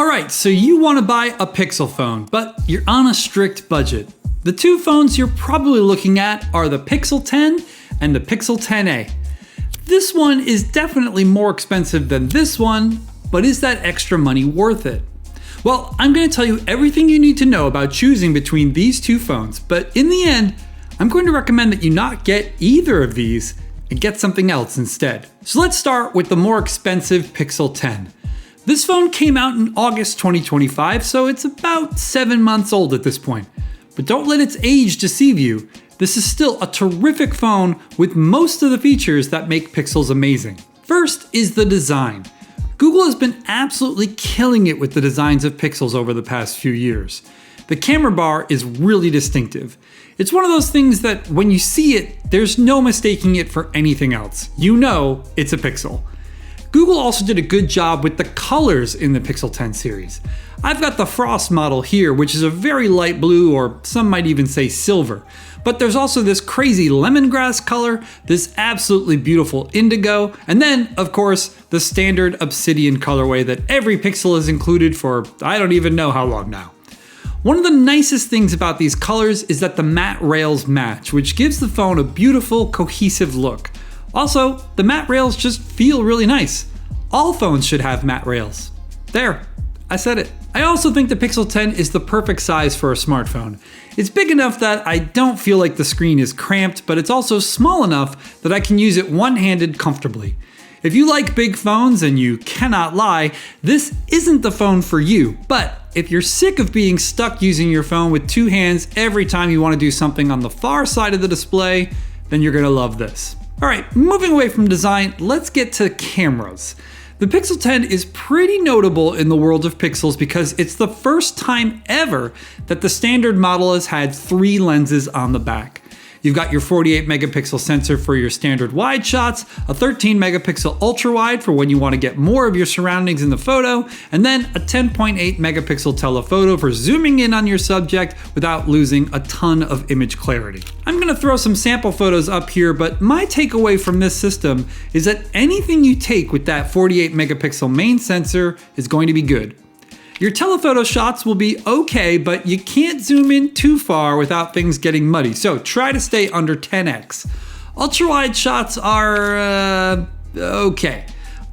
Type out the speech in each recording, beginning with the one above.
Alright, so you want to buy a Pixel phone, but you're on a strict budget. The two phones you're probably looking at are the Pixel 10 and the Pixel 10a. This one is definitely more expensive than this one, but is that extra money worth it? Well, I'm going to tell you everything you need to know about choosing between these two phones, but in the end, I'm going to recommend that you not get either of these and get something else instead. So let's start with the more expensive Pixel 10. This phone came out in August 2025, so it's about 7 months old at this point. But don't let its age deceive you. This is still a terrific phone with most of the features that make Pixels amazing. First is the design. Google has been absolutely killing it with the designs of Pixels over the past few years. The camera bar is really distinctive. It's one of those things that when you see it, there's no mistaking it for anything else. You know it's a Pixel. Google also did a good job with the colors in the Pixel 10 series. I've got the Frost model here, which is a very light blue, or some might even say silver. But there's also this crazy lemongrass color, this absolutely beautiful indigo, and then, of course, the standard obsidian colorway that every Pixel has included for I don't even know how long now. One of the nicest things about these colors is that the matte rails match, which gives the phone a beautiful, cohesive look. Also, the matte rails just feel really nice. All phones should have matte rails. There, I said it. I also think the Pixel 10 is the perfect size for a smartphone. It's big enough that I don't feel like the screen is cramped, but it's also small enough that I can use it one-handed comfortably. If you like big phones, and you cannot lie, this isn't the phone for you. But if you're sick of being stuck using your phone with two hands every time you want to do something on the far side of the display, then you're gonna love this. Alright, moving away from design, let's get to cameras. The Pixel 10 is pretty notable in the world of Pixels because it's the first time ever that the standard model has had 3 lenses on the back. You've got your 48 megapixel sensor for your standard wide shots, a 13 megapixel ultra wide for when you want to get more of your surroundings in the photo, and then a 10.8 megapixel telephoto for zooming in on your subject without losing a ton of image clarity. I'm going to throw some sample photos up here, but my takeaway from this system is that anything you take with that 48 megapixel main sensor is going to be good. Your telephoto shots will be okay, but you can't zoom in too far without things getting muddy, so try to stay under 10x. Ultra-wide shots are, okay.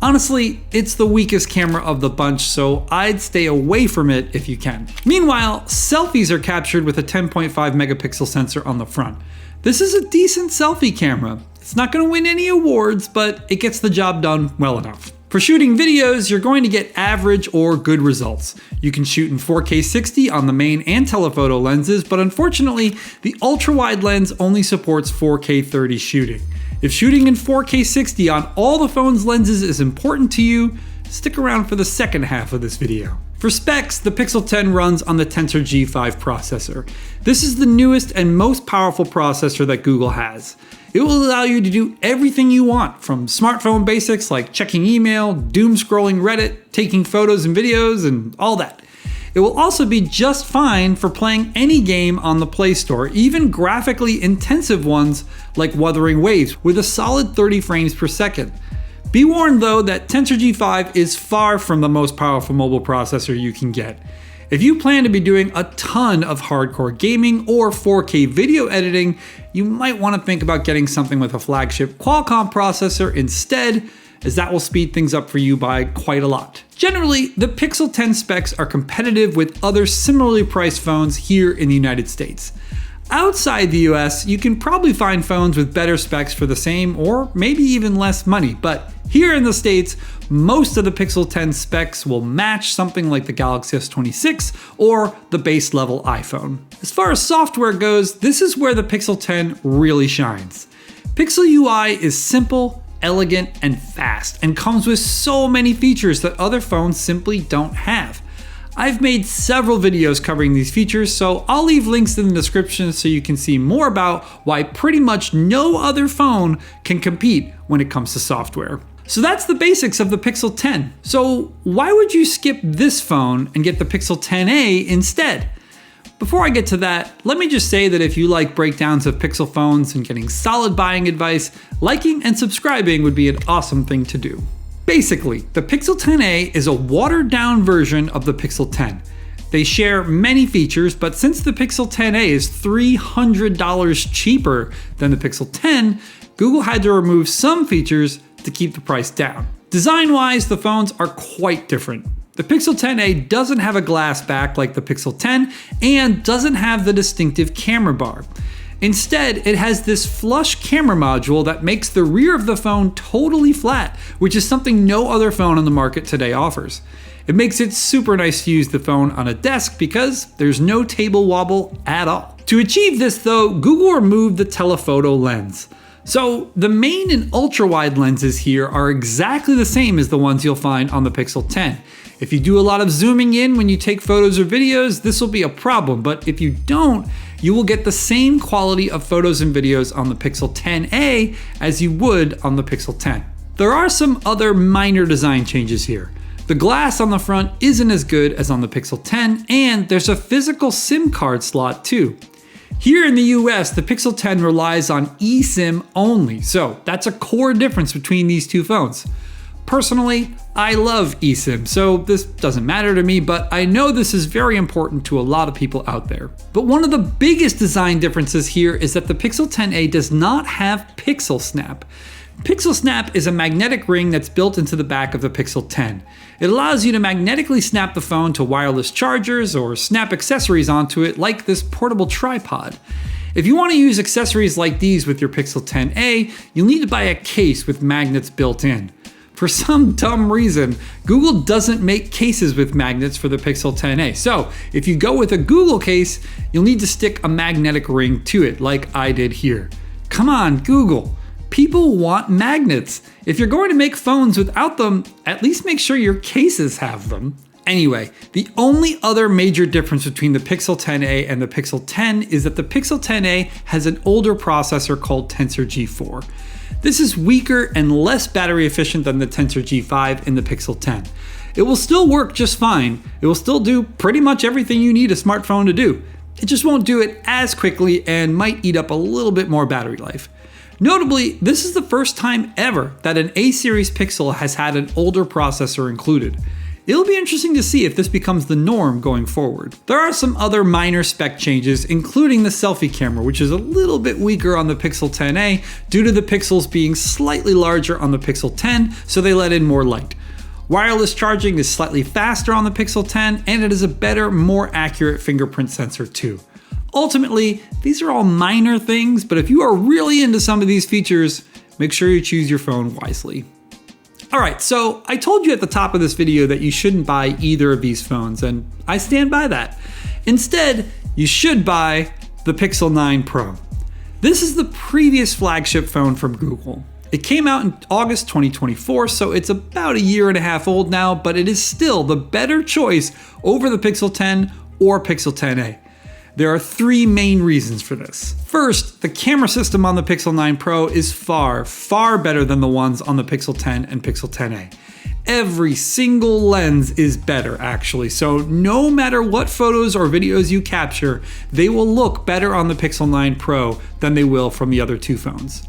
Honestly, it's the weakest camera of the bunch, so I'd stay away from it if you can. Meanwhile, selfies are captured with a 10.5 megapixel sensor on the front. This is a decent selfie camera. It's not going to win any awards, but it gets the job done well enough. For shooting videos, you're going to get average or good results. You can shoot in 4K 60 on the main and telephoto lenses, but unfortunately, the ultra-wide lens only supports 4K 30 shooting. If shooting in 4K 60 on all the phone's lenses is important to you, stick around for the second half of this video. For specs, the Pixel 10 runs on the Tensor G5 processor. This is the newest and most powerful processor that Google has. It will allow you to do everything you want, from smartphone basics like checking email, doom scrolling Reddit, taking photos and videos, and all that. It will also be just fine for playing any game on the Play Store, even graphically intensive ones like Wuthering Waves, with a solid 30 frames per second. Be warned though that Tensor G5 is far from the most powerful mobile processor you can get. If you plan to be doing a ton of hardcore gaming or 4K video editing, you might want to think about getting something with a flagship Qualcomm processor instead, as that will speed things up for you by quite a lot. Generally, the Pixel 10 specs are competitive with other similarly priced phones here in the United States. Outside the US, you can probably find phones with better specs for the same or maybe even less money, but here in the States, most of the Pixel 10 specs will match something like the Galaxy S26 or the base level iPhone. As far as software goes, this is where the Pixel 10 really shines. Pixel UI is simple, elegant, and fast, and comes with so many features that other phones simply don't have. I've made several videos covering these features, so I'll leave links in the description so you can see more about why pretty much no other phone can compete when it comes to software. So that's the basics of the Pixel 10. So why would you skip this phone and get the Pixel 10a instead? Before I get to that, let me just say that if you like breakdowns of Pixel phones and getting solid buying advice, liking and subscribing would be an awesome thing to do. Basically, the Pixel 10a is a watered-down version of the Pixel 10. They share many features, but since the Pixel 10a is $300 cheaper than the Pixel 10, Google had to remove some features to keep the price down. Design-wise, the phones are quite different. The Pixel 10a doesn't have a glass back like the Pixel 10 and doesn't have the distinctive camera bar. Instead, it has this flush camera module that makes the rear of the phone totally flat, which is something no other phone on the market today offers. It makes it super nice to use the phone on a desk because there's no table wobble at all. To achieve this though, Google removed the telephoto lens. So the main and ultra wide lenses here are exactly the same as the ones you'll find on the Pixel 10. If you do a lot of zooming in when you take photos or videos, this will be a problem, but if you don't, you will get the same quality of photos and videos on the Pixel 10a as you would on the Pixel 10. There are some other minor design changes here. The glass on the front isn't as good as on the Pixel 10, and there's a physical SIM card slot too. Here in the US, the Pixel 10 relies on eSIM only, so that's a core difference between these two phones. Personally, I love eSIM, so this doesn't matter to me, but I know this is very important to a lot of people out there. But one of the biggest design differences here is that the Pixel 10a does not have Pixel Snap. Pixel Snap is a magnetic ring that's built into the back of the Pixel 10. It allows you to magnetically snap the phone to wireless chargers or snap accessories onto it like this portable tripod. If you want to use accessories like these with your Pixel 10a, you'll need to buy a case with magnets built in. For some dumb reason, Google doesn't make cases with magnets for the Pixel 10a. So if you go with a Google case, you'll need to stick a magnetic ring to it like I did here. Come on, Google. People want magnets. If you're going to make phones without them, at least make sure your cases have them. Anyway, the only other major difference between the Pixel 10a and the Pixel 10 is that the Pixel 10a has an older processor called Tensor G4. This is weaker and less battery efficient than the Tensor G5 in the Pixel 10. It will still work just fine. It will still do pretty much everything you need a smartphone to do. It just won't do it as quickly and might eat up a little bit more battery life. Notably, this is the first time ever that an A-series Pixel has had an older processor included. It'll be interesting to see if this becomes the norm going forward. There are some other minor spec changes, including the selfie camera, which is a little bit weaker on the Pixel 10a due to the pixels being slightly larger on the Pixel 10, so they let in more light. Wireless charging is slightly faster on the Pixel 10, and it is a better, more accurate fingerprint sensor too. Ultimately, these are all minor things, but if you are really into some of these features, make sure you choose your phone wisely. Alright, so I told you at the top of this video that you shouldn't buy either of these phones, and I stand by that. Instead, you should buy the Pixel 9 Pro. This is the previous flagship phone from Google. It came out in August 2024, so it's about a year and a half old now, but it is still the better choice over the Pixel 10 or Pixel 10a. There are three main reasons for this. First, the camera system on the Pixel 9 Pro is far, far better than the ones on the Pixel 10 and Pixel 10a. Every single lens is better, actually, so no matter what photos or videos you capture, they will look better on the Pixel 9 Pro than they will from the other two phones.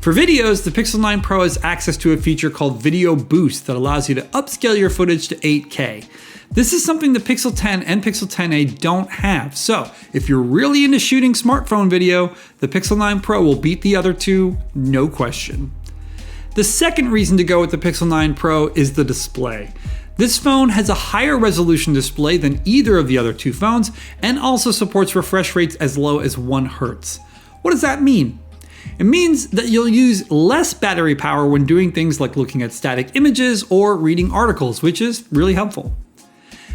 For videos, the Pixel 9 Pro has access to a feature called Video Boost that allows you to upscale your footage to 8K. This is something the Pixel 10 and Pixel 10a don't have, so if you're really into shooting smartphone video, the Pixel 9 Pro will beat the other two, no question. The second reason to go with the Pixel 9 Pro is the display. This phone has a higher resolution display than either of the other two phones and also supports refresh rates as low as 1 Hz. What does that mean? It means that you'll use less battery power when doing things like looking at static images or reading articles, which is really helpful.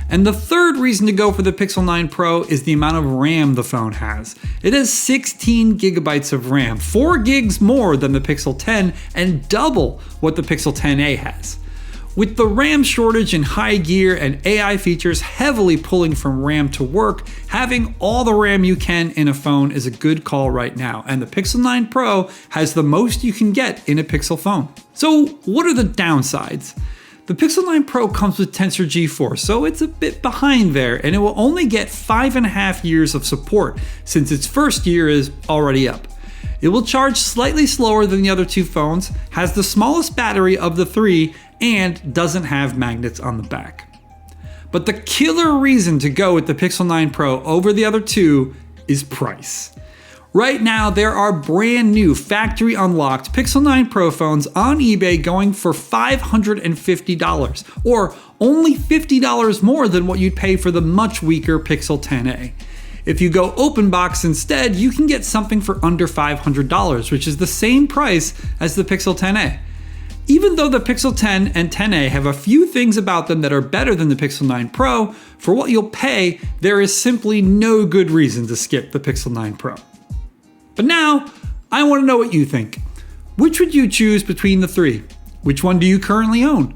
And the third reason to go for the Pixel 9 Pro is the amount of RAM the phone has. It has 16 gigabytes of RAM, 4 gigs more than the Pixel 10 and double what the Pixel 10a has. With the RAM shortage in high gear and AI features heavily pulling from RAM to work, having all the RAM you can in a phone is a good call right now, and the Pixel 9 Pro has the most you can get in a Pixel phone. So what are the downsides? The Pixel 9 Pro comes with Tensor G4, so it's a bit behind there, and it will only get 5.5 years of support since its first year is already up. It will charge slightly slower than the other two phones, has the smallest battery of the three, and doesn't have magnets on the back. But the killer reason to go with the Pixel 9 Pro over the other two is price. Right now, there are brand new factory unlocked Pixel 9 Pro phones on eBay going for $550, or only $50 more than what you'd pay for the much weaker Pixel 10a. If you go open box instead, you can get something for under $500, which is the same price as the Pixel 10a. Even though the Pixel 10 and 10a have a few things about them that are better than the Pixel 9 Pro, for what you'll pay, there is simply no good reason to skip the Pixel 9 Pro. But now, I want to know what you think. Which would you choose between the three? Which one do you currently own?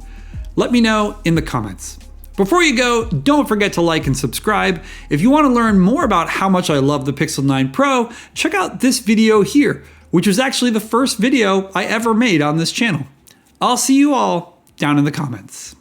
Let me know in the comments. Before you go, don't forget to like and subscribe. If you want to learn more about how much I love the Pixel 9 Pro, check out this video here, which was actually the first video I ever made on this channel. I'll see you all down in the comments.